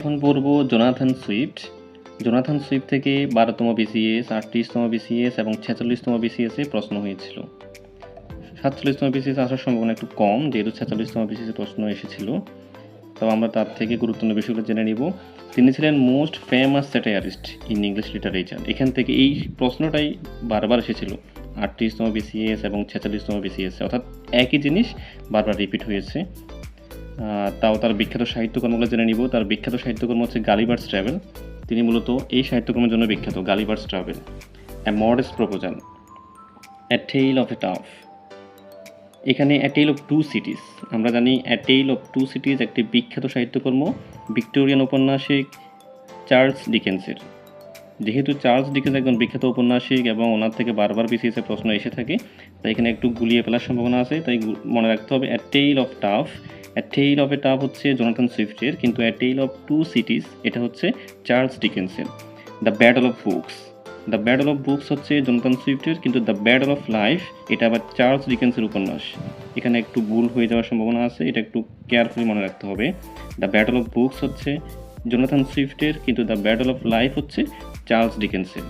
এখন পড়ব Jonathan Swift. Jonathan Swift থেকে 12তম বিসিএস, 38তম বিসিএস এবং 46তম বিসিএসে প্রশ্ন হয়েছিল। 47তম বিসিএস আসার সম্ভাবনা একটু কম, যেহেতু 46তম বিসিএসে প্রশ্ন এসেছিল। তো আমরা তার থেকে গুরুত্বপূর্ণ বিষয়গুলো জেনে নিব। তিনি ছিলেন most famous satirist in English literature. এখান থেকে এই প্রশ্নটাই বারবার এসেছিল 38তম বিসিএস এবং 46তম বিসিএসে, অর্থাৎ একই জিনিস বারবার রিপিট হয়েছে। তাও তার বিখ্যাত সাহিত্যকর্মগুলো জেনে নিব। তার বিখ্যাত সাহিত্যকর্ম হচ্ছে গালিভার্স ট্রাভেল। তিনি মূলত এই সাহিত্যকর্মের জন্য বিখ্যাত, Gulliver's travel, A modest proposal, A tale of a tough. এখানে এ টেইল অফ টু সিটিজ, আমরা জানি এ টেইল অফ টু সিটিজ একটি বিখ্যাত সাহিত্যকর্ম ভিক্টোরিয়ান ঔপন্যাসিক চার্লস ডিকেন্সের। যেহেতু চার্লস ডিকেন্স একজন বিখ্যাত ঔপন্যাসিক এবং ওনার থেকে বারবার বিসিএসে প্রশ্ন এসে থাকে, তাই এখানে একটু গুলিয়ে ফেলার সম্ভাবনা আছে, তাই মনে রাখতে হবে a tale of tub. A tale of a tub হচ্ছে জোনাথন সুইফটের, কিন্তু a tale of two cities এটা হচ্ছে চার্লস ডিকেন্সের। The battle of books, the battle of books হচ্ছে জোনাথন সুইফটের, কিন্তু দ্য ব্যাটল অফ লাইফ এটা আবার চার্লস ডিকেন্সের উপন্যাস। এখানে একটু ভুল হয়ে যাওয়ার সম্ভাবনা আছে, এটা একটু কেয়ারফুলি মনে রাখতে হবে। দ্য ব্যাটল অফ বুকস হচ্ছে জোনাথন সুইফটের, কিন্তু দ্য ব্যাটল অফ লাইফ হচ্ছে চার্লস ডিকেন্সের।